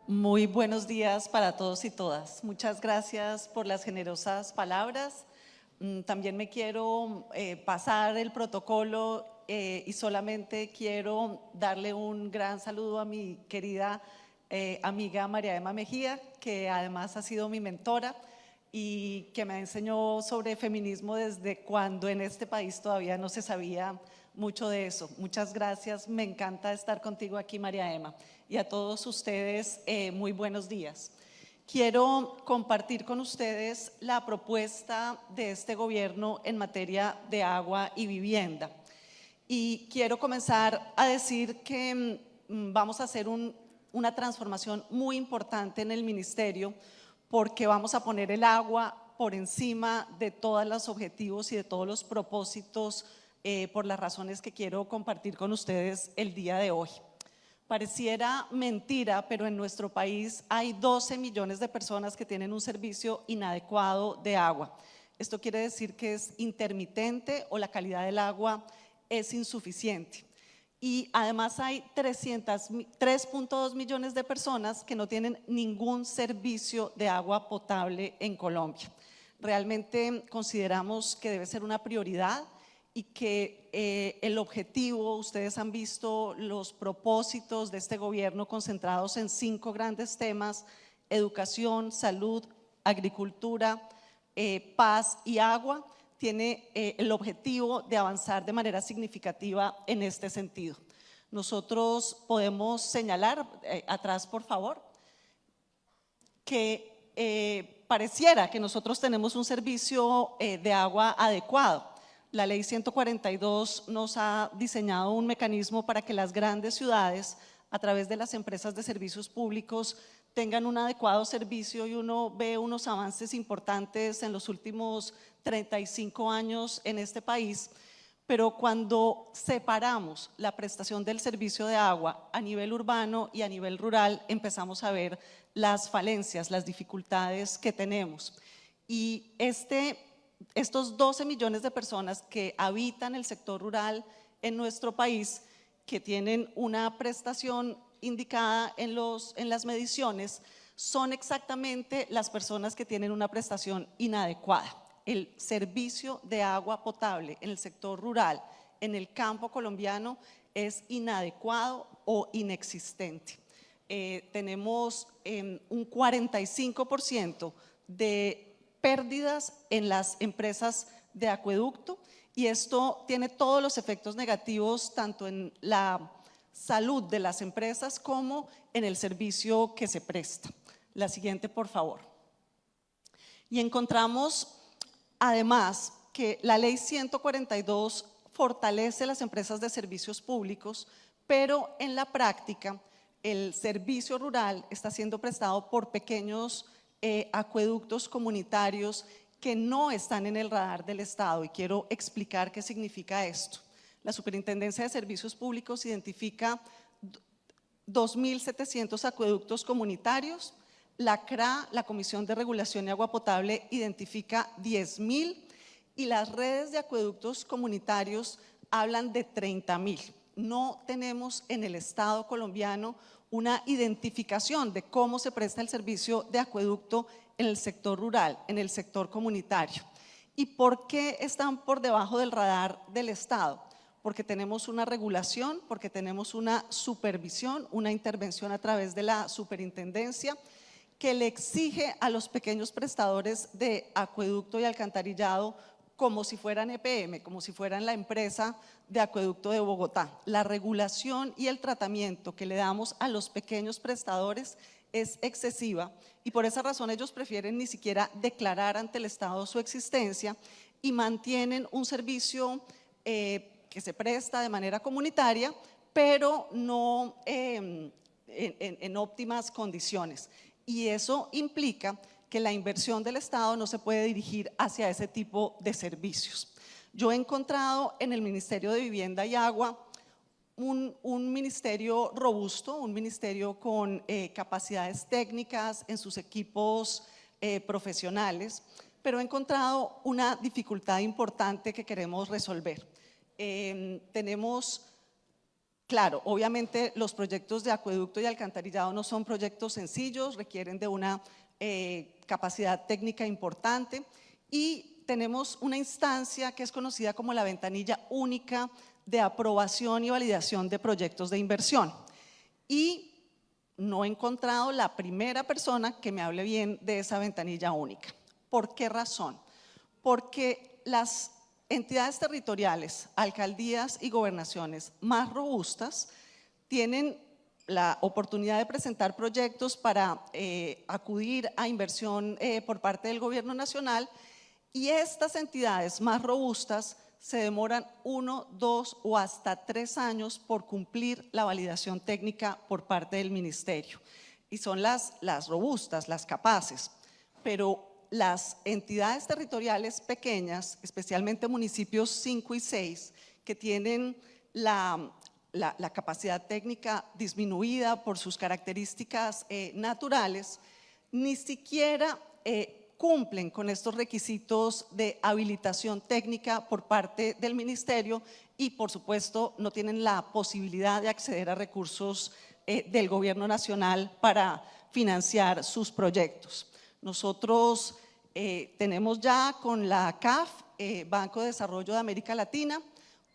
Muy buenos días para todos y todas. Muchas gracias por las generosas palabras. También me quiero pasar el protocolo y solamente quiero darle un gran saludo a mi querida amiga María Emma Mejía, que además ha sido mi mentora y que me enseñó sobre feminismo desde cuando en este país todavía no se sabía mucho de eso. Muchas gracias, me encanta estar contigo aquí, María Emma. Y a todos ustedes, muy buenos días. Quiero compartir con ustedes la propuesta de este gobierno en materia de agua y vivienda. Y quiero comenzar a decir que vamos a hacer una transformación muy importante en el ministerio porque vamos a poner el agua por encima de todos los objetivos y de todos los propósitos por las razones que quiero compartir con ustedes el día de hoy. Pareciera mentira, pero en nuestro país hay 12 millones de personas que tienen un servicio inadecuado de agua. Esto quiere decir que es intermitente o la calidad del agua es insuficiente. Y además hay 3.2 millones de personas que no tienen ningún servicio de agua potable en Colombia. Realmente consideramos que debe ser una prioridad y que el objetivo, ustedes han visto los propósitos de este gobierno concentrados en 5 grandes temas: educación, salud, agricultura, paz y agua. Tiene el objetivo de avanzar de manera significativa en este sentido. Nosotros podemos señalar, atrás por favor, que pareciera que nosotros tenemos un servicio de agua adecuado. La ley 142 nos ha diseñado un mecanismo para que las grandes ciudades, a través de las empresas de servicios públicos, tengan un adecuado servicio, y uno ve unos avances importantes en los últimos 35 años en este país. Pero cuando separamos la prestación del servicio de agua a nivel urbano y a nivel rural, empezamos a ver las falencias, las dificultades que tenemos. Y estos 12 millones de personas que habitan el sector rural en nuestro país, que tienen una prestación indicada en las mediciones, son exactamente las personas que tienen una prestación inadecuada. El servicio de agua potable en el sector rural, en el campo colombiano, es inadecuado o inexistente. Tenemos un 45% de pérdidas en las empresas de acueducto, y esto tiene todos los efectos negativos tanto en la salud de las empresas como en el servicio que se presta. La siguiente, por favor. Y encontramos además que la ley 142 fortalece las empresas de servicios públicos, pero en la práctica el servicio rural está siendo prestado por pequeños acueductos comunitarios que no están en el radar del Estado, y quiero explicar qué significa esto. La Superintendencia de Servicios Públicos identifica 2.700 acueductos comunitarios. La CRA, la Comisión de Regulación y Agua Potable, identifica 10.000, y las redes de acueductos comunitarios hablan de 30.000. No tenemos en el Estado colombiano una identificación de cómo se presta el servicio de acueducto en el sector rural, en el sector comunitario. ¿Y por qué están por debajo del radar del Estado? Porque tenemos una regulación, porque tenemos una supervisión, una intervención a través de la superintendencia que le exige a los pequeños prestadores de acueducto y alcantarillado, como si fueran EPM, como si fueran la empresa de acueducto de Bogotá. La regulación y el tratamiento que le damos a los pequeños prestadores es excesiva, y por esa razón ellos prefieren ni siquiera declarar ante el Estado su existencia y mantienen un servicio que se presta de manera comunitaria, pero no en óptimas condiciones. Y eso implica que la inversión del Estado no se puede dirigir hacia ese tipo de servicios. Yo he encontrado en el Ministerio de Vivienda y Agua un ministerio robusto, un ministerio con capacidades técnicas en sus equipos profesionales, pero he encontrado una dificultad importante que queremos resolver. Tenemos Claro, obviamente los proyectos de acueducto y alcantarillado no son proyectos sencillos, requieren de una capacidad técnica importante y tenemos una instancia que es conocida como la ventanilla única de aprobación y validación de proyectos de inversión. Y no he encontrado la primera persona que me hable bien de esa ventanilla única. ¿Por qué razón? Porque las entidades territoriales, alcaldías y gobernaciones más robustas tienen la oportunidad de presentar proyectos para acudir a inversión por parte del gobierno nacional, y estas entidades más robustas se demoran 1, 2 o hasta 3 años por cumplir la validación técnica por parte del ministerio. Y son las robustas, las capaces, pero las entidades territoriales pequeñas, especialmente municipios 5 y 6, que tienen la capacidad técnica disminuida por sus características naturales, ni siquiera cumplen con estos requisitos de habilitación técnica por parte del ministerio y, por supuesto, no tienen la posibilidad de acceder a recursos del gobierno nacional para financiar sus proyectos. Nosotros tenemos ya con la CAF, Banco de Desarrollo de América Latina,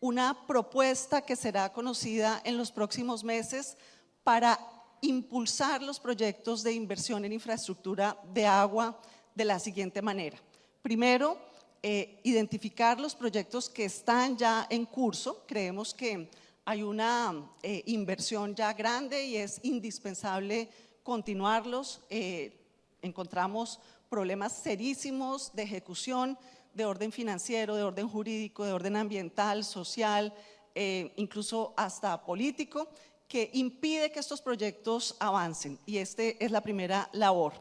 una propuesta que será conocida en los próximos meses para impulsar los proyectos de inversión en infraestructura de agua de la siguiente manera. Primero, identificar los proyectos que están ya en curso. Creemos que hay una inversión ya grande y es indispensable continuarlos. Encontramos problemas serísimos de ejecución de orden financiero, de orden jurídico, de orden ambiental, social, incluso hasta político, que impide que estos proyectos avancen, y esta es la primera labor.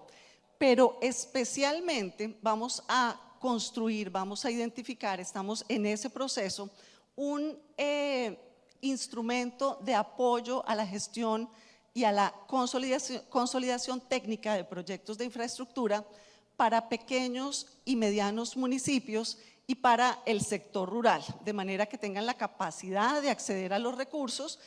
Pero especialmente vamos a construir, vamos a identificar, estamos en ese proceso, un instrumento de apoyo a la gestión y a la consolidación técnica de proyectos de infraestructura para pequeños y medianos municipios y para el sector rural, de manera que tengan la capacidad de acceder a los recursos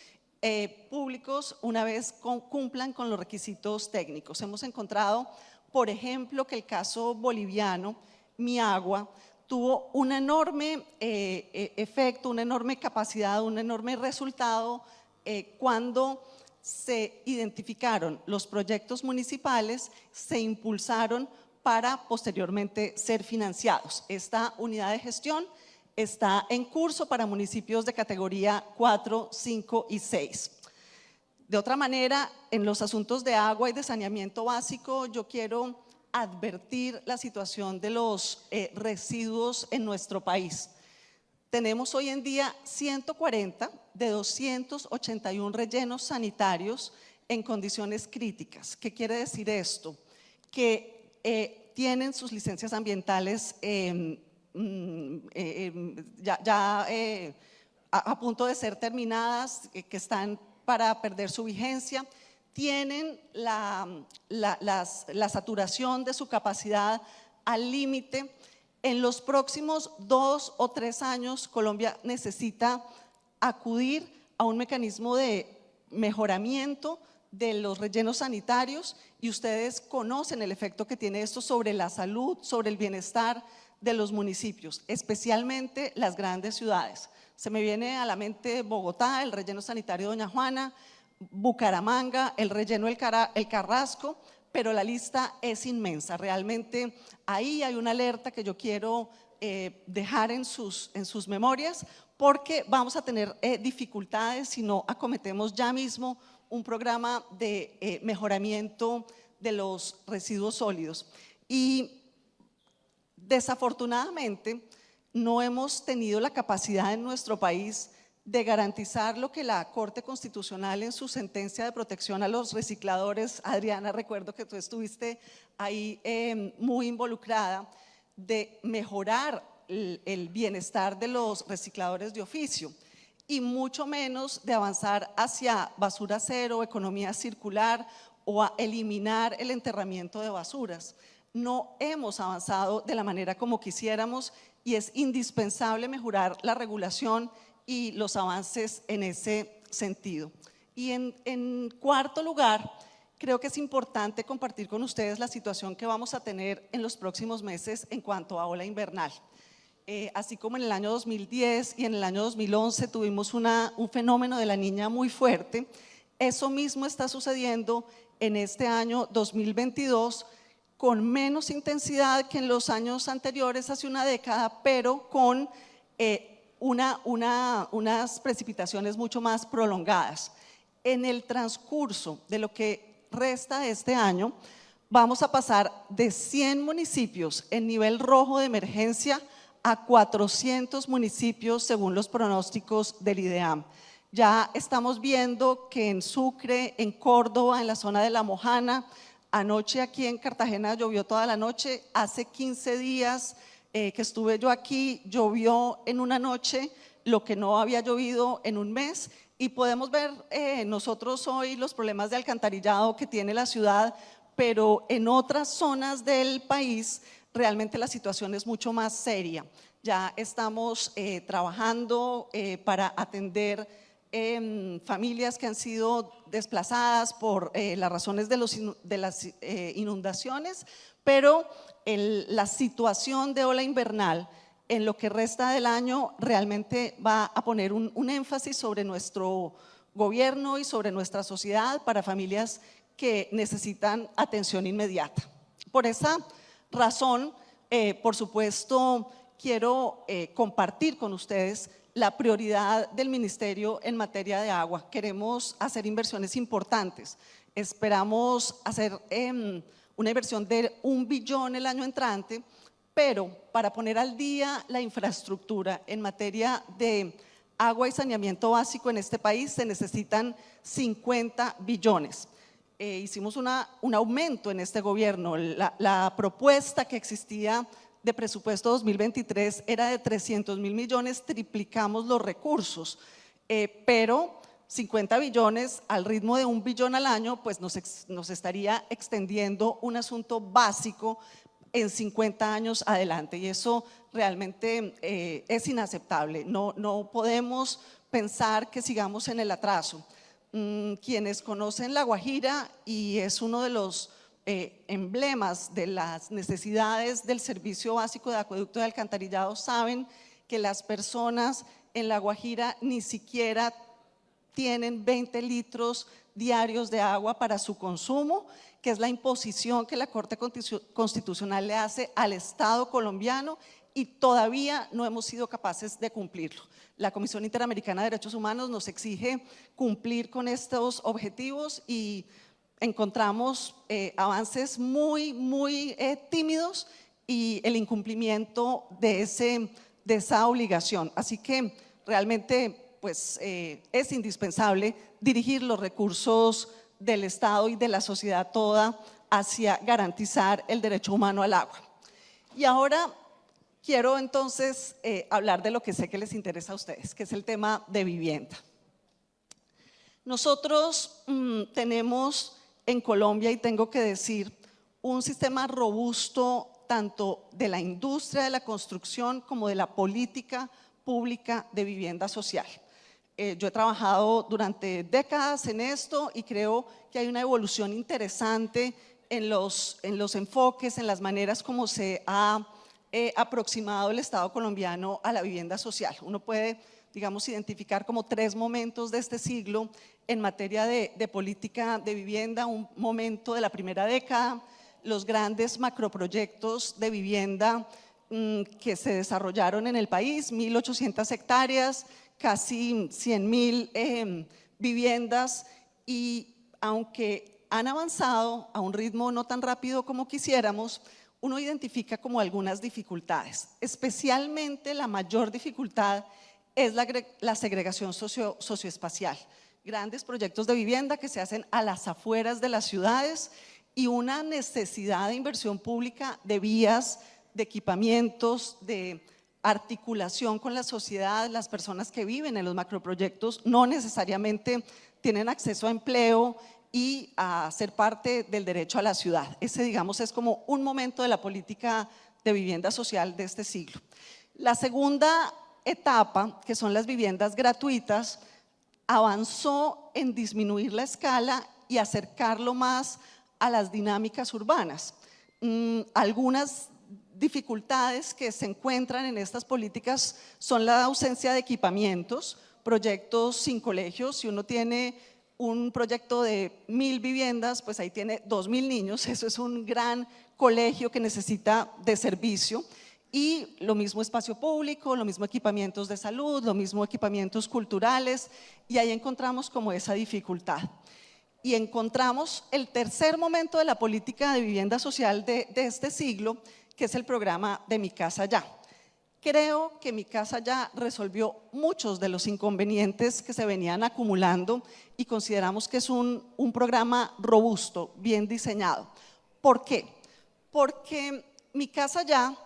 públicos una vez cumplan con los requisitos técnicos. Hemos encontrado, por ejemplo, que el caso boliviano, Miagua, tuvo un enorme efecto, una enorme capacidad, un enorme resultado cuando se identificaron los proyectos municipales, se impulsaron para posteriormente ser financiados. Esta unidad de gestión está en curso para municipios de categoría 4, 5 y 6. De otra manera, en los asuntos de agua y de saneamiento básico, yo quiero advertir la situación de los residuos en nuestro país. Tenemos hoy en día 140 de 281 rellenos sanitarios en condiciones críticas. ¿Qué quiere decir esto? Que tienen sus licencias ambientales a punto de ser terminadas, que están para perder su vigencia, tienen la saturación de su capacidad al límite. En los próximos 2 o 3 años, Colombia necesita acudir a un mecanismo de mejoramiento de los rellenos sanitarios, y ustedes conocen el efecto que tiene esto sobre la salud, sobre el bienestar de los municipios, especialmente las grandes ciudades. Se me viene a la mente Bogotá, el relleno sanitario Doña Juana, Bucaramanga, el relleno El Carrasco, pero la lista es inmensa. Realmente ahí hay una alerta que yo quiero dejar en sus memorias, porque vamos a tener dificultades si no acometemos ya mismo un programa de mejoramiento de los residuos sólidos. Y desafortunadamente no hemos tenido la capacidad en nuestro país de garantizar lo que la Corte Constitucional en su sentencia de protección a los recicladores, Adriana, recuerdo que tú estuviste ahí muy involucrada, de mejorar el bienestar de los recicladores de oficio, y mucho menos de avanzar hacia basura cero, economía circular o a eliminar el enterramiento de basuras. No hemos avanzado de la manera como quisiéramos, y es indispensable mejorar la regulación y los avances en ese sentido. Y en cuarto lugar, creo que es importante compartir con ustedes la situación que vamos a tener en los próximos meses en cuanto a ola invernal. Así como en el año 2010 y en el año 2011 tuvimos un fenómeno de la Niña muy fuerte, eso mismo está sucediendo en este año 2022 con menos intensidad que en los años anteriores, hace una década, pero con unas precipitaciones mucho más prolongadas. En el transcurso de lo que resta de este año, vamos a pasar de 100 municipios en nivel rojo de emergencia a 400 municipios según los pronósticos del IDEAM. Ya estamos viendo que en Sucre, en Córdoba, en la zona de La Mojana, anoche aquí en Cartagena llovió toda la noche, hace 15 días que estuve yo aquí, llovió en una noche lo que no había llovido en un mes, y podemos ver nosotros hoy los problemas de alcantarillado que tiene la ciudad, pero en otras zonas del país realmente la situación es mucho más seria. Ya estamos trabajando para atender familias que han sido desplazadas por las razones de las inundaciones, pero la situación de ola invernal en lo que resta del año realmente va a poner un énfasis sobre nuestro gobierno y sobre nuestra sociedad para familias que necesitan atención inmediata. Por esa razón, por supuesto, quiero compartir con ustedes la prioridad del Ministerio en materia de agua. Queremos hacer inversiones importantes. Esperamos hacer una inversión de 1 billón el año entrante, pero para poner al día la infraestructura en materia de agua y saneamiento básico en este país se necesitan 50 billones. Hicimos un aumento en este gobierno. La propuesta que existía de presupuesto 2023 era de 300.000 millones, triplicamos los recursos, pero 50 billones al ritmo de 1 billón al año, pues nos estaría extendiendo un asunto básico en 50 años adelante, y eso realmente es inaceptable. No podemos pensar que sigamos en el atraso. Quienes conocen La Guajira, y es uno de los emblemas de las necesidades del servicio básico de acueducto de alcantarillado, saben que las personas en La Guajira ni siquiera tienen 20 litros diarios de agua para su consumo, que es la imposición que la Corte Constitucional le hace al Estado colombiano, y todavía no hemos sido capaces de cumplirlo. La Comisión Interamericana de Derechos Humanos nos exige cumplir con estos objetivos y encontramos avances muy tímidos y el incumplimiento de esa obligación. Así que realmente pues, es indispensable dirigir los recursos del Estado y de la sociedad toda hacia garantizar el derecho humano al agua. Y ahora quiero entonces hablar de lo que sé que les interesa a ustedes, que es el tema de vivienda. Nosotros tenemos en Colombia, y tengo que decir, un sistema robusto tanto de la industria de la construcción como de la política pública de vivienda social. Yo he trabajado durante décadas en esto y creo que hay una evolución interesante en los enfoques, en las maneras como se ha aproximado el Estado colombiano a la vivienda social. Uno puede, digamos, identificar como 3 momentos de este siglo en materia de política de vivienda. Un momento de la primera década, los grandes macroproyectos de vivienda que se desarrollaron en el país, 1.800 hectáreas, casi 100.000 viviendas, y aunque han avanzado a un ritmo no tan rápido como quisiéramos, uno identifica como algunas dificultades. Especialmente la mayor dificultad es la segregación socioespacial. Grandes proyectos de vivienda que se hacen a las afueras de las ciudades y una necesidad de inversión pública de vías, de equipamientos, de articulación con la sociedad. Las personas que viven en los macroproyectos no necesariamente tienen acceso a empleo y a ser parte del derecho a la ciudad. Ese, digamos, es como un momento de la política de vivienda social de este siglo. La segunda etapa, que son las viviendas gratuitas, avanzó en disminuir la escala y acercarlo más a las dinámicas urbanas. Algunas dificultades que se encuentran en estas políticas son la ausencia de equipamientos, proyectos sin colegios. Si uno tiene un proyecto de 1000 viviendas, pues ahí tiene 2000 niños, eso es un gran colegio que necesita de servicio. Y lo mismo espacio público, lo mismo equipamientos de salud, lo mismo equipamientos culturales, y ahí encontramos como esa dificultad. Y encontramos el tercer momento de la política de vivienda social de este siglo, que es el programa de Mi Casa Ya. Creo que Mi Casa Ya resolvió muchos de los inconvenientes que se venían acumulando y consideramos que es un programa robusto, bien diseñado. ¿Por qué? Porque Mi Casa Ya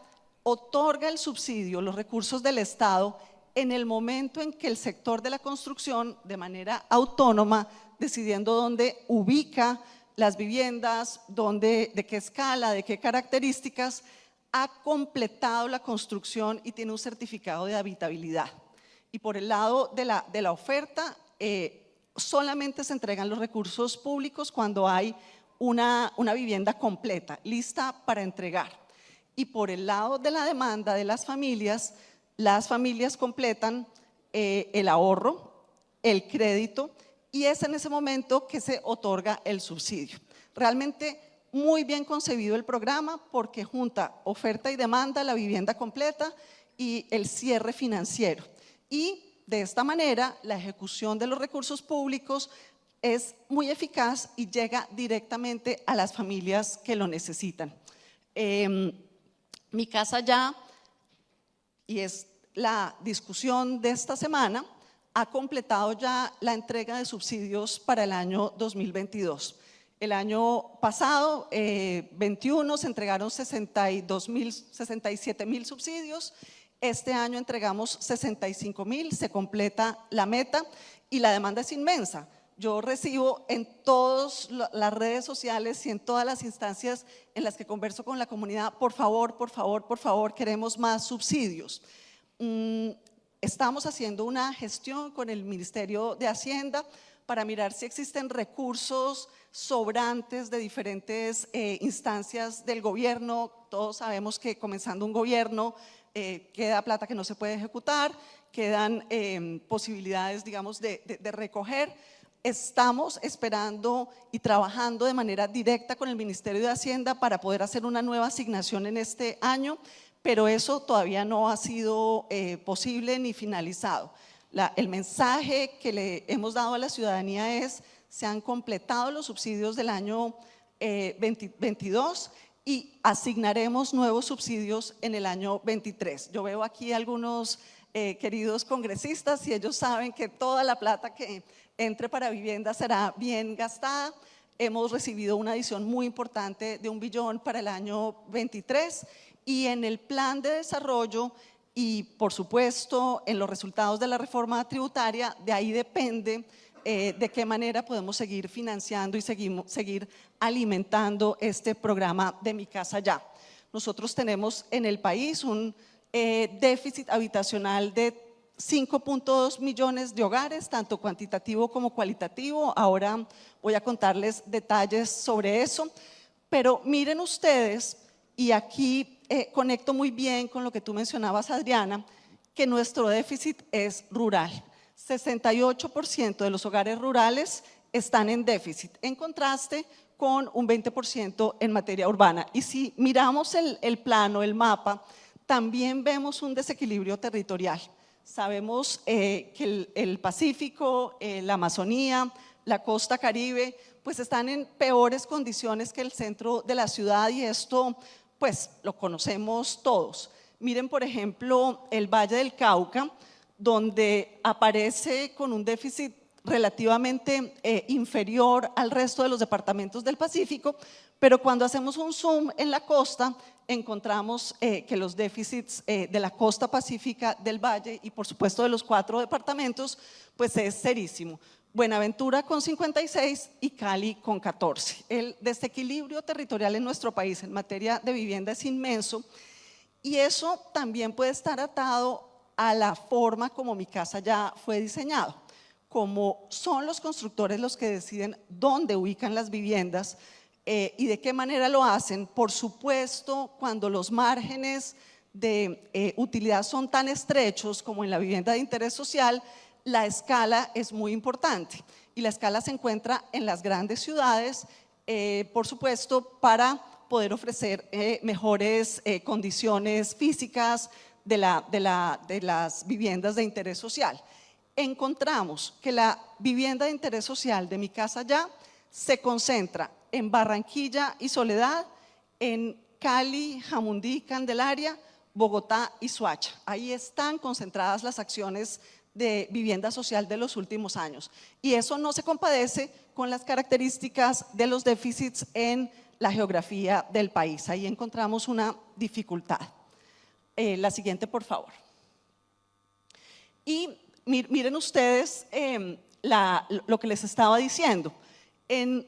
otorga el subsidio, los recursos del Estado, en el momento en que el sector de la construcción, de manera autónoma, decidiendo dónde ubica las viviendas, de qué escala, de qué características, ha completado la construcción y tiene un certificado de habitabilidad. Y por el lado de la oferta, solamente se entregan los recursos públicos cuando hay una vivienda completa, lista para entregar. Y por el lado de la demanda de las familias completan el ahorro, el crédito, y es en ese momento que se otorga el subsidio. Realmente muy bien concebido el programa porque junta oferta y demanda, la vivienda completa y el cierre financiero. Y de esta manera la ejecución de los recursos públicos es muy eficaz y llega directamente a las familias que lo necesitan. Mi Casa Ya, y es la discusión de esta semana, ha completado ya la entrega de subsidios para el año 2022. El año pasado, 21, se entregaron 67.000 subsidios. Este año entregamos 65.000, se completa la meta y la demanda es inmensa. Yo recibo en todas las redes sociales y en todas las instancias en las que converso con la comunidad, por favor, por favor, por favor, queremos más subsidios. Estamos haciendo una gestión con el Ministerio de Hacienda para mirar si existen recursos sobrantes de diferentes instancias del gobierno. Todos sabemos que comenzando un gobierno queda plata que no se puede ejecutar, quedan posibilidades, digamos, de recoger. Estamos esperando y trabajando de manera directa con el Ministerio de Hacienda para poder hacer una nueva asignación en este año, pero eso todavía no ha sido posible ni finalizado. El mensaje que le hemos dado a la ciudadanía es: se han completado los subsidios del año 2022 y asignaremos nuevos subsidios en el año 23. Yo veo aquí algunos queridos congresistas y ellos saben que toda la plata que entre para vivienda será bien gastada. Hemos recibido una adición muy importante de 1 billón para el año 23 y en el plan de desarrollo y por supuesto en los resultados de la reforma tributaria, de ahí depende de qué manera podemos seguir financiando y seguir alimentando este programa de Mi Casa Ya. Nosotros tenemos en el país un déficit habitacional de 5.2 millones de hogares, tanto cuantitativo como cualitativo. Ahora voy a contarles detalles sobre eso, pero miren ustedes, y aquí conecto muy bien con lo que tú mencionabas, Adriana, que nuestro déficit es rural. 68% de los hogares rurales están en déficit, en contraste con un 20% en materia urbana. Y si miramos el plano, el mapa, también vemos un desequilibrio territorial. Sabemos que el Pacífico, la Amazonía, la costa Caribe, pues están en peores condiciones que el centro de la ciudad y esto pues lo conocemos todos. Miren por ejemplo el Valle del Cauca, donde aparece con un déficit relativamente inferior al resto de los departamentos del Pacífico, pero cuando hacemos un zoom en la costa encontramos que los déficits de la costa pacífica, del Valle y por supuesto de los 4 departamentos pues es serísimo. Buenaventura con 56 y Cali con 14. El desequilibrio territorial en nuestro país en materia de vivienda es inmenso y eso también puede estar atado a la forma como Mi Casa Ya fue diseñado. como son los constructores los que deciden dónde ubican las viviendas y de qué manera lo hacen, por supuesto, cuando los márgenes de utilidad son tan estrechos como en la vivienda de interés social, la escala es muy importante y la escala se encuentra en las grandes ciudades, por supuesto, para poder ofrecer mejores condiciones físicas de las viviendas de interés social. Encontramos que la vivienda de interés social de Mi Casa Ya se concentra en Barranquilla y Soledad, en Cali, Jamundí, Candelaria, Bogotá y Soacha. Ahí están concentradas las acciones de vivienda social de los últimos años. Y eso no se compadece con las características de los déficits en la geografía del país. Ahí encontramos una dificultad. La siguiente, por favor. Y miren ustedes lo que les estaba diciendo. En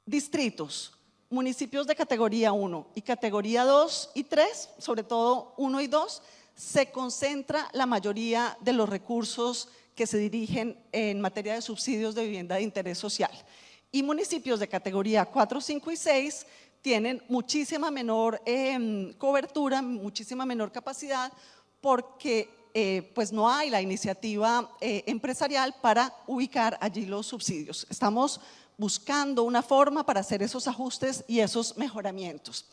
distritos, municipios de categoría 1 y categoría 2 y 3, sobre todo 1 y 2, se concentra la mayoría de los recursos que se dirigen en materia de subsidios de vivienda de interés social. Y municipios de categoría 4, 5 y 6 tienen muchísima menor cobertura, muchísima menor capacidad, porque pues no hay la iniciativa empresarial para ubicar allí los subsidios. Estamos buscando una forma para hacer esos ajustes y esos mejoramientos.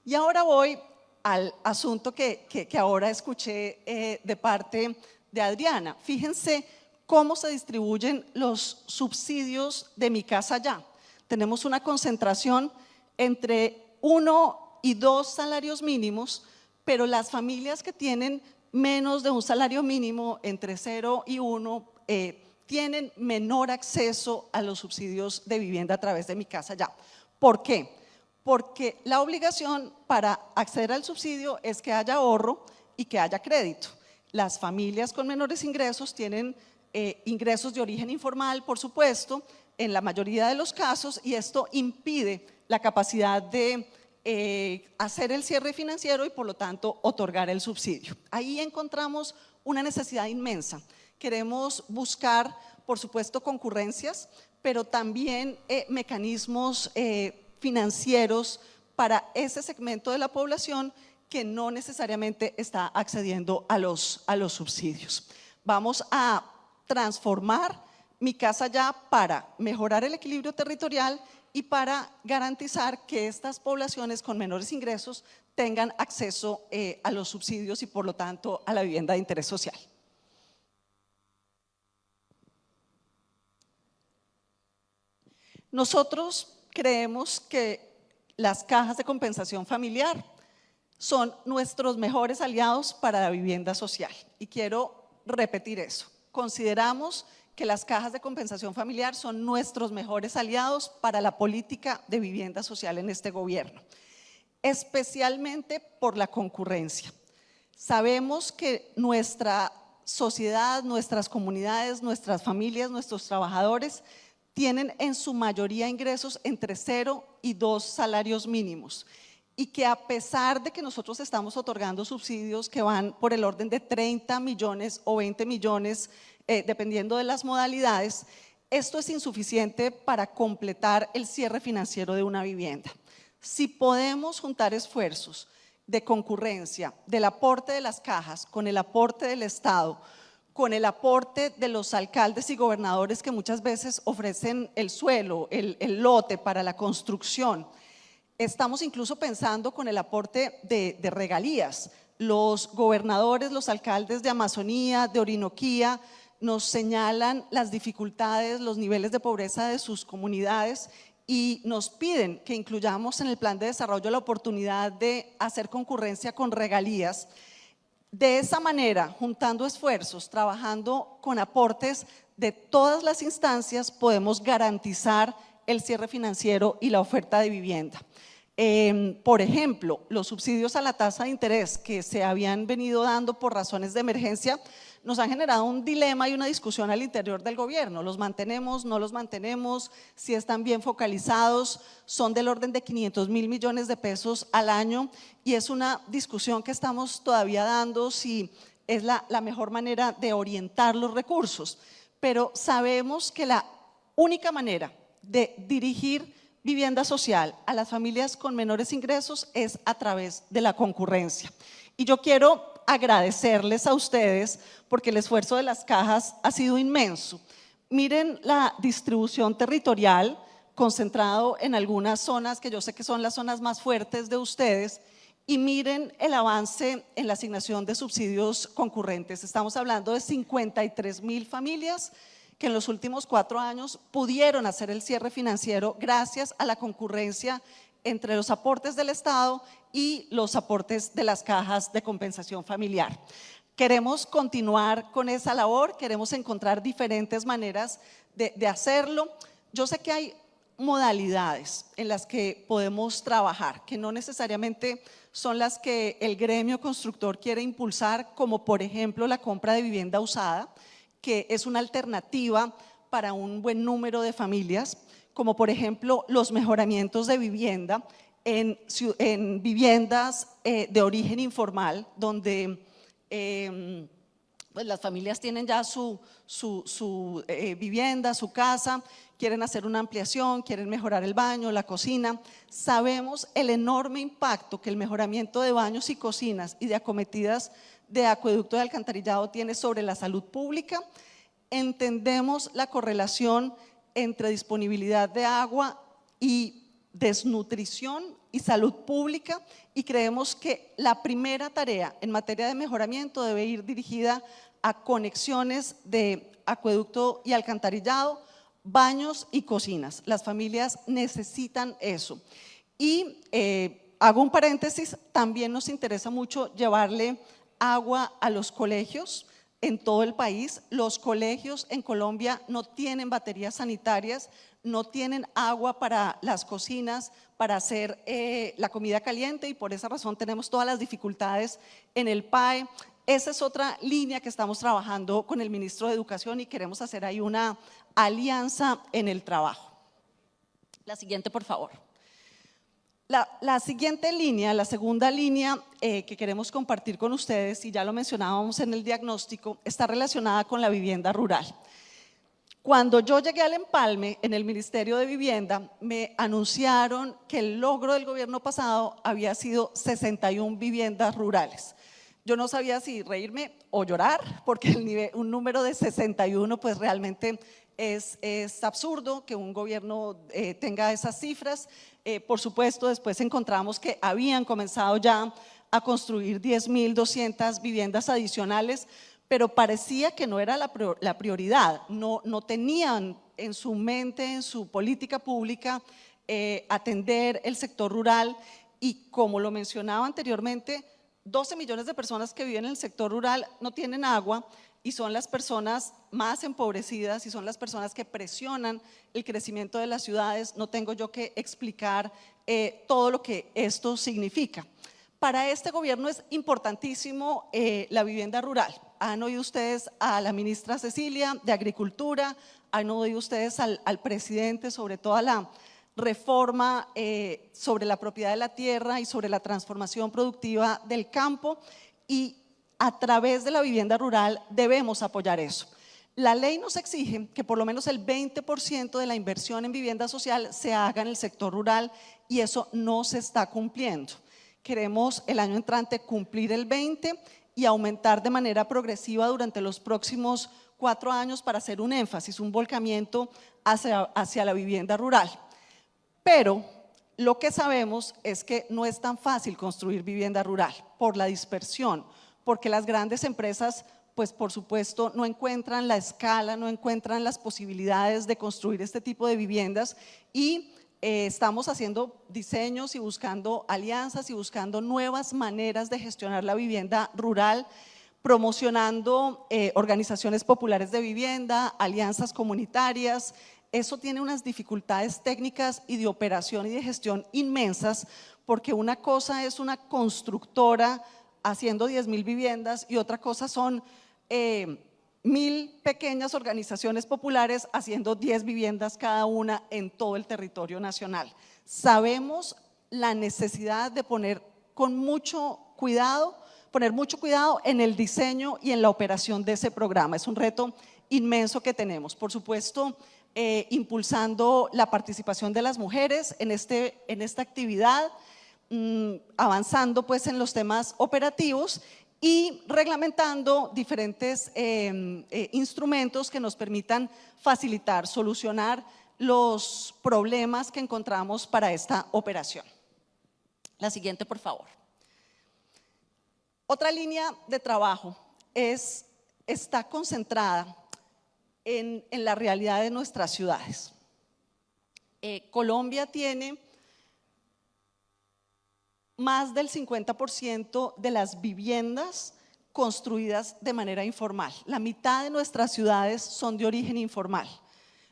Y ahora voy al asunto que ahora escuché de parte de Adriana. Fíjense cómo se distribuyen los subsidios de Mi Casa Ya. Tenemos una concentración entre 1 y 2 salarios mínimos, pero las familias que tienen menos de un salario mínimo, entre 0 y 1, tienen menor acceso a los subsidios de vivienda a través de Mi Casa Ya. ¿Por qué? Porque la obligación para acceder al subsidio es que haya ahorro y que haya crédito. Las familias con menores ingresos tienen ingresos de origen informal, por supuesto, en la mayoría de los casos, y esto impide la capacidad de hacer el cierre financiero y por lo tanto otorgar el subsidio. Ahí encontramos una necesidad inmensa. Queremos buscar, por supuesto, concurrencias, pero también mecanismos financieros para ese segmento de la población que no necesariamente está accediendo a los subsidios. Vamos a transformar Mi Casa Ya para mejorar el equilibrio territorial y para garantizar que estas poblaciones con menores ingresos tengan acceso a los subsidios y por lo tanto a la vivienda de interés social. Nosotros creemos que las cajas de compensación familiar son nuestros mejores aliados para la vivienda social y quiero repetir eso. Consideramos que las cajas de compensación familiar son nuestros mejores aliados para la política de vivienda social en este gobierno, especialmente por la concurrencia. Sabemos que nuestra sociedad, nuestras comunidades, nuestras familias, nuestros trabajadores tienen en su mayoría ingresos entre 0 y 2 salarios mínimos y que a pesar de que nosotros estamos otorgando subsidios que van por el orden de 30 millones o 20 millones, dependiendo de las modalidades, esto es insuficiente para completar el cierre financiero de una vivienda. Si podemos juntar esfuerzos de concurrencia, del aporte de las cajas, con el aporte del Estado, con el aporte de los alcaldes y gobernadores que muchas veces ofrecen el suelo, el lote para la construcción. Estamos incluso pensando con el aporte de regalías. Los gobernadores, los alcaldes de Amazonía, de Orinoquía, nos señalan las dificultades, los niveles de pobreza de sus comunidades y nos piden que incluyamos en el plan de desarrollo la oportunidad de hacer concurrencia con regalías. De esa manera, juntando esfuerzos, trabajando con aportes de todas las instancias, podemos garantizar el cierre financiero y la oferta de vivienda. Por ejemplo, los subsidios a la tasa de interés que se habían venido dando por razones de emergencia nos han generado un dilema y una discusión al interior del gobierno. ¿Los mantenemos, no los mantenemos? Si están bien focalizados, son del orden de 500.000 millones de pesos al año y es una discusión que estamos todavía dando si es la mejor manera de orientar los recursos. pero sabemos que la única manera de dirigir vivienda social a las familias con menores ingresos es a través de la concurrencia. Y yo quiero agradecerles a ustedes porque el esfuerzo de las cajas ha sido inmenso. Miren la distribución territorial concentrado en algunas zonas que yo sé que son las zonas más fuertes de ustedes, y miren el avance en la asignación de subsidios concurrentes. Estamos hablando de 53,000 familias que en los últimos 4 años pudieron hacer el cierre financiero gracias a la concurrencia entre los aportes del Estado y los aportes de las cajas de compensación familiar. Queremos continuar con esa labor, queremos encontrar diferentes maneras de hacerlo. Yo sé que hay modalidades en las que podemos trabajar, que no necesariamente son las que el gremio constructor quiere impulsar, como por ejemplo la compra de vivienda usada, que es una alternativa para un buen número de familias, como por ejemplo los mejoramientos de vivienda en viviendas de origen informal, donde pues las familias tienen ya su vivienda, su casa, quieren hacer una ampliación, quieren mejorar el baño, la cocina. Sabemos el enorme impacto que el mejoramiento de baños y cocinas y de acometidas de acueducto y alcantarillado tiene sobre la salud pública. Entendemos la correlación entre disponibilidad de agua y desnutrición y salud pública, y creemos que la primera tarea en materia de mejoramiento debe ir dirigida a conexiones de acueducto y alcantarillado, baños y cocinas. Las familias necesitan eso. Y hago un paréntesis, también nos interesa mucho llevarle agua a los colegios en todo el país. Los colegios en Colombia no tienen baterías sanitarias, no tienen agua para las cocinas, para hacer la comida caliente, y por esa razón tenemos todas las dificultades en el PAE. Esa es otra línea que estamos trabajando con el ministro de Educación y queremos hacer ahí una alianza en el trabajo. La siguiente, por favor. La siguiente línea, la segunda línea que queremos compartir con ustedes, y ya lo mencionábamos en el diagnóstico, está relacionada con la vivienda rural. Cuando yo llegué al empalme en el Ministerio de Vivienda, me anunciaron que el logro del gobierno pasado había sido 61 viviendas rurales. Yo no sabía si reírme o llorar, porque un número de 61 pues realmente es absurdo que un gobierno tenga esas cifras. Por supuesto, después encontramos que habían comenzado ya a construir 10.200 viviendas adicionales, pero parecía que no era la prioridad, no tenían en su mente, en su política pública, atender el sector rural. Y como lo mencionaba anteriormente, 12 millones de personas que viven en el sector rural no tienen agua, y son las personas más empobrecidas y son las personas que presionan el crecimiento de las ciudades. No tengo yo que explicar todo lo que esto significa. Para este gobierno es importantísimo la vivienda rural. Han oído ustedes a la ministra Cecilia de Agricultura, han oído ustedes al presidente sobre toda la reforma sobre la propiedad de la tierra y sobre la transformación productiva del campo, y a través de la vivienda rural debemos apoyar eso. La ley nos exige que por lo menos el 20% de la inversión en vivienda social se haga en el sector rural, y eso no se está cumpliendo. Queremos el año entrante cumplir el 20% y aumentar de manera progresiva durante los próximos 4 años para hacer un énfasis, un volcamiento hacia la vivienda rural. Pero lo que sabemos es que no es tan fácil construir vivienda rural por la dispersión, porque las grandes empresas, pues por supuesto, no encuentran la escala, no encuentran las posibilidades de construir este tipo de viviendas, y estamos haciendo diseños y buscando alianzas y buscando nuevas maneras de gestionar la vivienda rural, promocionando organizaciones populares de vivienda, alianzas comunitarias. Eso tiene unas dificultades técnicas y de operación y de gestión inmensas, porque una cosa es una constructora haciendo 10.000 viviendas y otra cosa son 1.000 pequeñas organizaciones populares haciendo 10 viviendas cada una en todo el territorio nacional. Sabemos la necesidad de poner mucho cuidado en el diseño y en la operación de ese programa. Es un reto inmenso que tenemos. Por supuesto, impulsando la participación de las mujeres en esta actividad, avanzando pues en los temas operativos y reglamentando diferentes instrumentos que nos permitan facilitar, solucionar los problemas que encontramos para esta operación. La siguiente, por favor. Otra línea de trabajo está concentrada en la realidad de nuestras ciudades. Colombia tiene más del 50% de las viviendas construidas de manera informal. La mitad de nuestras ciudades son de origen informal,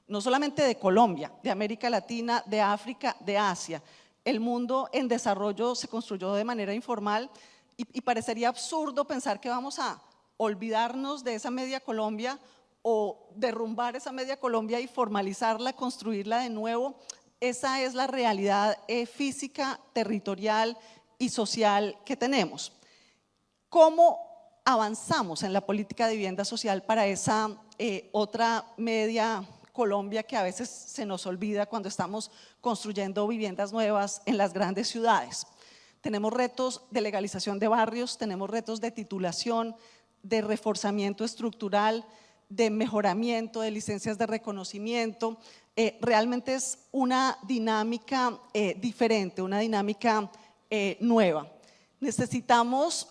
no solamente de Colombia, de América Latina, de África, de Asia. El mundo en desarrollo se construyó de manera informal y parecería absurdo pensar que vamos a olvidarnos de esa media Colombia o derrumbar esa media Colombia y formalizarla, construirla de nuevo. Esa es la realidad física, territorial y social que tenemos. ¿Cómo avanzamos en la política de vivienda social para esa otra media Colombia que a veces se nos olvida cuando estamos construyendo viviendas nuevas en las grandes ciudades? Tenemos retos de legalización de barrios, tenemos retos de titulación, de reforzamiento estructural, de mejoramiento de licencias de reconocimiento. Realmente es una dinámica diferente, una dinámica nueva. Necesitamos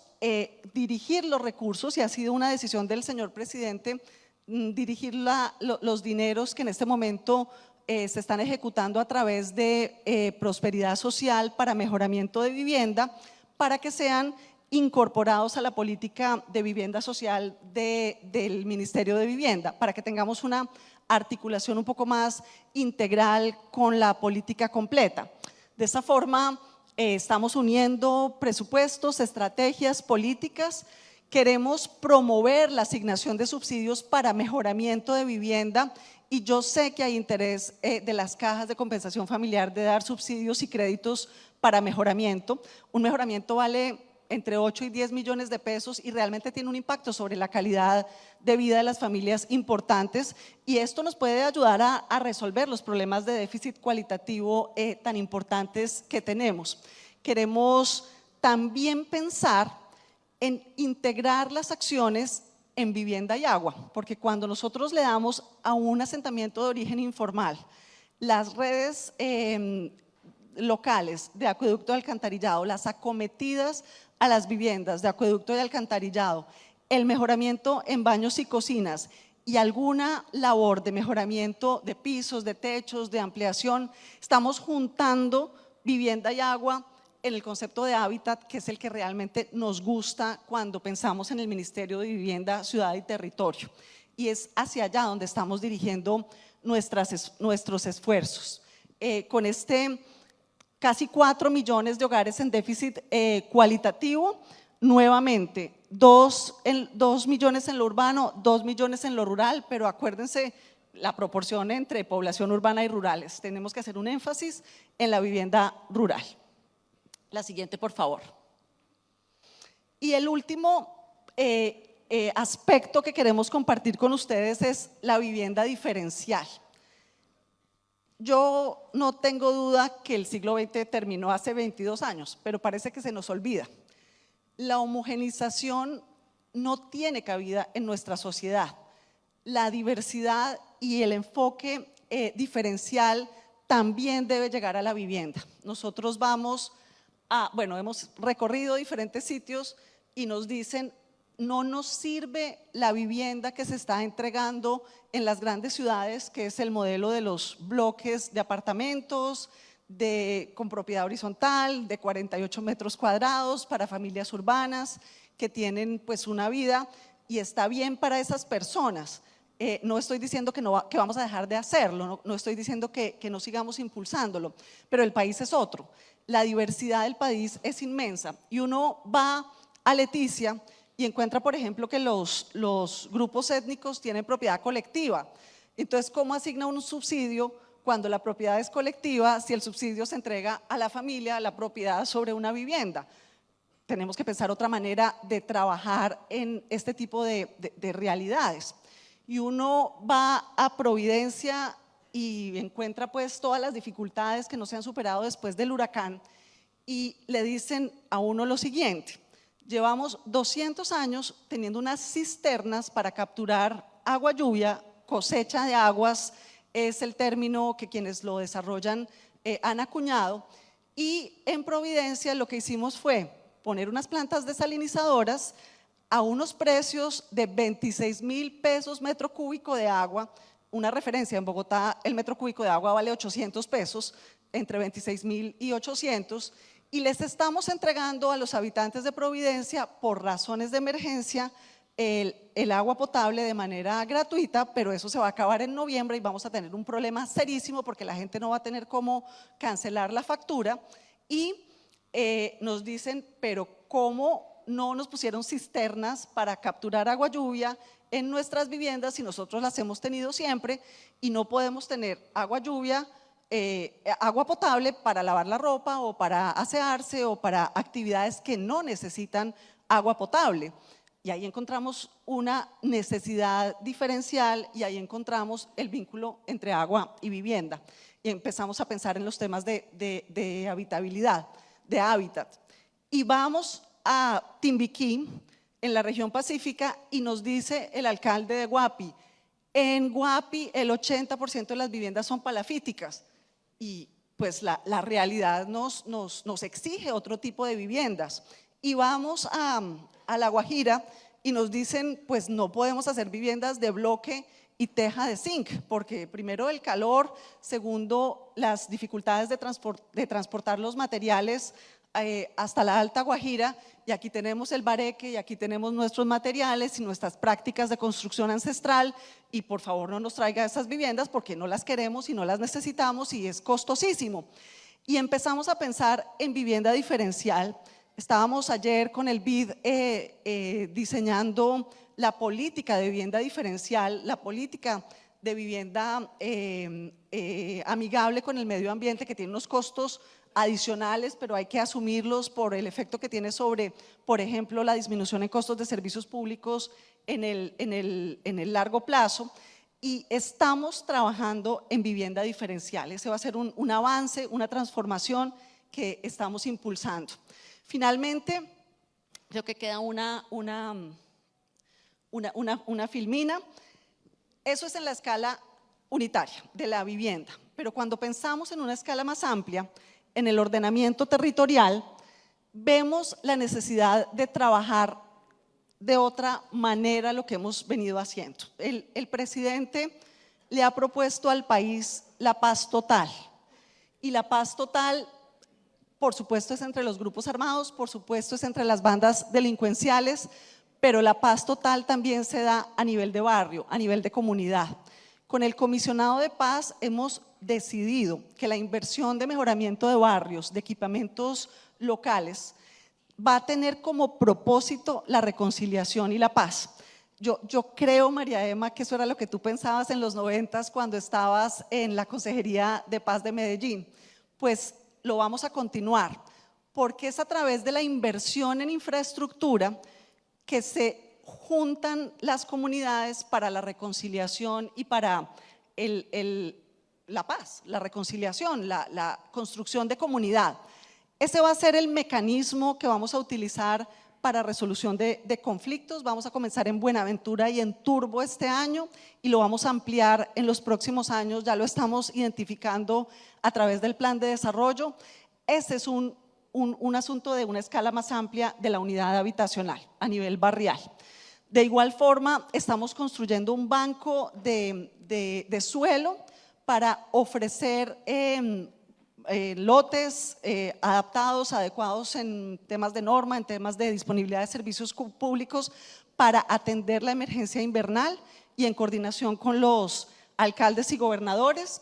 dirigir los recursos y ha sido una decisión del señor presidente dirigir los dineros que en este momento se están ejecutando a través de prosperidad social para mejoramiento de vivienda, para que sean incorporados a la política de vivienda social del Ministerio de Vivienda, para que tengamos una articulación un poco más integral con la política completa. De esta forma, estamos uniendo presupuestos, estrategias, políticas. Queremos promover la asignación de subsidios para mejoramiento de vivienda y yo sé que hay interés de las cajas de compensación familiar de dar subsidios y créditos para mejoramiento. Un mejoramiento vale entre 8 y 10 millones de pesos y realmente tiene un impacto sobre la calidad de vida de las familias importantes y esto nos puede ayudar a resolver los problemas de déficit cualitativo tan importantes que tenemos. Queremos también pensar en integrar las acciones en vivienda y agua, porque cuando nosotros le damos a un asentamiento de origen informal las redes locales de acueducto y alcantarillado, las acometidas a las viviendas de acueducto y alcantarillado, el mejoramiento en baños y cocinas y alguna labor de mejoramiento de pisos, de techos, de ampliación, estamos juntando vivienda y agua en el concepto de hábitat, que es el que realmente nos gusta cuando pensamos en el Ministerio de Vivienda, Ciudad y Territorio. Y es hacia allá donde estamos dirigiendo nuestros esfuerzos. Con casi 4 millones de hogares en déficit cualitativo, nuevamente 2 millones en lo urbano, 2 millones en lo rural, pero acuérdense la proporción entre población urbana y rurales. Tenemos que hacer un énfasis en la vivienda rural. La siguiente, por favor. Y el último aspecto que queremos compartir con ustedes es la vivienda diferencial. Yo no tengo duda que el siglo XX terminó hace 22 años, pero parece que se nos olvida. La homogenización no tiene cabida en nuestra sociedad. La diversidad y el enfoque diferencial también debe llegar a la vivienda. Nosotros hemos recorrido diferentes sitios y nos dicen no nos sirve la vivienda que se está entregando en las grandes ciudades, que es el modelo de los bloques de apartamentos con propiedad horizontal de 48 metros cuadrados para familias urbanas que tienen pues una vida y está bien para esas personas. No estoy diciendo que vamos a dejar de hacerlo, no estoy diciendo que no sigamos impulsándolo, pero el país es otro. La diversidad del país es inmensa y uno va a Leticia y encuentra, por ejemplo, que los grupos étnicos tienen propiedad colectiva. Entonces, ¿cómo asigna un subsidio cuando la propiedad es colectiva si el subsidio se entrega a la familia, la propiedad sobre una vivienda? Tenemos que pensar otra manera de trabajar en este tipo de realidades. y uno va a Providencia y encuentra pues todas las dificultades que no se han superado después del huracán y le dicen a uno lo siguiente: llevamos 200 años teniendo unas cisternas para capturar agua lluvia, cosecha de aguas es el término que quienes lo desarrollan han acuñado, y en Providencia lo que hicimos fue poner unas plantas desalinizadoras a unos precios de 26.000 pesos metro cúbico de agua. Una referencia, en Bogotá el metro cúbico de agua vale 800 pesos, entre 26.000 y 800, y les estamos entregando a los habitantes de Providencia, por razones de emergencia, el agua potable de manera gratuita, pero eso se va a acabar en noviembre y vamos a tener un problema serísimo porque la gente no va a tener cómo cancelar la factura. Y nos dicen, pero ¿cómo no nos pusieron cisternas para capturar agua lluvia en nuestras viviendas si nosotros las hemos tenido siempre y no podemos tener agua lluvia, agua potable para lavar la ropa o para asearse o para actividades que no necesitan agua potable? Y ahí encontramos una necesidad diferencial y ahí encontramos el vínculo entre agua y vivienda. Y empezamos a pensar en los temas de habitabilidad, de hábitat. Y vamos a Timbiquí, en la región pacífica, y nos dice el alcalde de Guapi: en Guapi el 80% de las viviendas son palafíticas. Y pues la realidad nos exige otro tipo de viviendas. Y vamos a La Guajira y nos dicen, pues no podemos hacer viviendas de bloque y teja de zinc, porque primero el calor, segundo las dificultades de transportar los materiales hasta la Alta Guajira, y aquí tenemos el bareque y aquí tenemos nuestros materiales y nuestras prácticas de construcción ancestral, y por favor no nos traiga esas viviendas porque no las queremos y no las necesitamos y es costosísimo. Y empezamos a pensar en vivienda diferencial. Estábamos ayer con el BID diseñando la política de vivienda diferencial, la política de vivienda amigable con el medio ambiente, que tiene unos costos adicionales, pero hay que asumirlos por el efecto que tiene sobre, por ejemplo, la disminución en costos de servicios públicos en el largo plazo. Y estamos trabajando en vivienda diferencial. Ese va a ser un avance, una transformación que estamos impulsando. Finalmente, creo que queda una filmina. Eso es en la escala unitaria de la vivienda, pero cuando pensamos en una escala más amplia, en el ordenamiento territorial, vemos la necesidad de trabajar de otra manera lo que hemos venido haciendo. El presidente le ha propuesto al país la paz total, y la paz total, por supuesto, es entre los grupos armados, por supuesto es entre las bandas delincuenciales, pero la paz total también se da a nivel de barrio, a nivel de comunidad. Con el comisionado de paz hemos decidido que la inversión de mejoramiento de barrios, de equipamientos locales, va a tener como propósito la reconciliación y la paz. Yo creo, María Emma, que eso era lo que tú pensabas en los 90s cuando estabas en la Consejería de Paz de Medellín. Pues lo vamos a continuar, porque es a través de la inversión en infraestructura que se juntan las comunidades para la reconciliación y para la paz, la reconciliación, la construcción de comunidad. Ese va a ser el mecanismo que vamos a utilizar para resolución de conflictos. Vamos a comenzar en Buenaventura y en Turbo este año y lo vamos a ampliar en los próximos años. Ya lo estamos identificando a través del plan de desarrollo. Ese es un asunto de una escala más amplia de la unidad habitacional a nivel barrial. De igual forma, estamos construyendo un banco de suelo para ofrecer lotes adaptados, adecuados en temas de norma, en temas de disponibilidad de servicios públicos para atender la emergencia invernal y en coordinación con los alcaldes y gobernadores.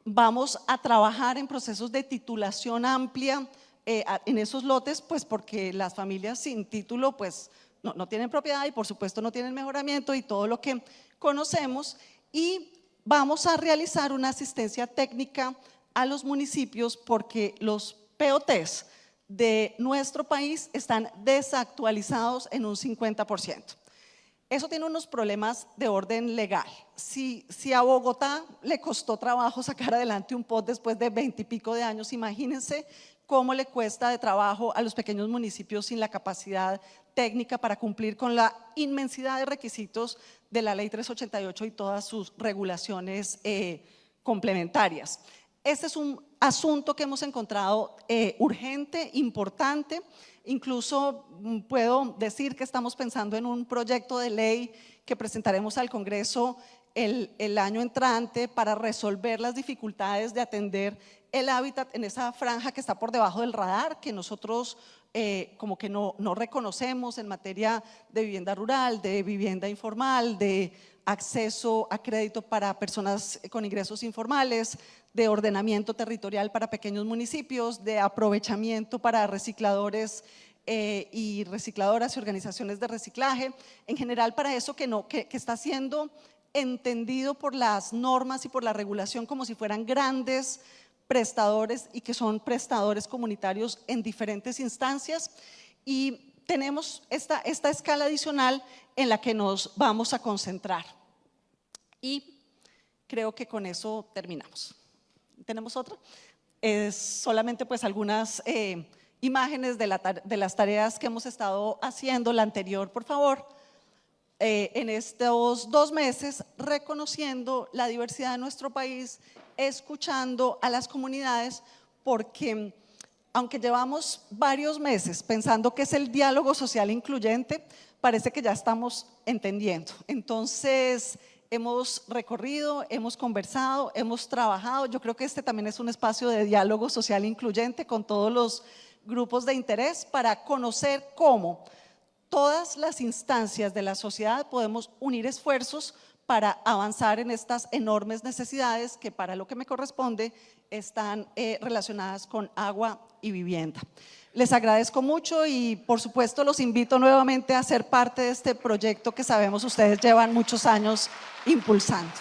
Vamos a trabajar en procesos de titulación amplia en esos lotes, pues porque las familias sin título pues no tienen propiedad y por supuesto no tienen mejoramiento y todo lo que conocemos, y vamos a realizar una asistencia técnica a los municipios porque los POTs de nuestro país están desactualizados en un 50%. Eso tiene unos problemas de orden legal. Si a Bogotá le costó trabajo sacar adelante un POT después de 20 y pico de años, imagínense cómo le cuesta de trabajo a los pequeños municipios sin la capacidad técnica para cumplir con la inmensidad de requisitos de la Ley 388 y todas sus regulaciones complementarias. Este es un asunto que hemos encontrado urgente, importante. Incluso puedo decir que estamos pensando en un proyecto de ley que presentaremos al Congreso el año entrante para resolver las dificultades de atender el hábitat en esa franja que está por debajo del radar, que nosotros como que no reconocemos en materia de vivienda rural, de vivienda informal, de acceso a crédito para personas con ingresos informales, de ordenamiento territorial para pequeños municipios, de aprovechamiento para recicladores y recicladoras y organizaciones de reciclaje, en general para eso que está siendo entendido por las normas y por la regulación como si fueran grandes prestadores y que son prestadores comunitarios en diferentes instancias, y tenemos esta escala adicional en la que nos vamos a concentrar. Y creo que con eso terminamos. ¿Tenemos otra? Es solamente pues algunas imágenes de las tareas que hemos estado haciendo. La anterior, por favor. En estos 2 meses, reconociendo la diversidad de nuestro país, escuchando a las comunidades, porque aunque llevamos varios meses pensando que es el diálogo social incluyente, parece que ya estamos entendiendo. Entonces, hemos recorrido, hemos conversado, hemos trabajado. Yo creo que este también es un espacio de diálogo social incluyente con todos los grupos de interés para conocer cómo todas las instancias de la sociedad podemos unir esfuerzos para avanzar en estas enormes necesidades que, para lo que me corresponde, están relacionadas con agua y vivienda. Les agradezco mucho y por supuesto los invito nuevamente a ser parte de este proyecto que sabemos ustedes llevan muchos años impulsando.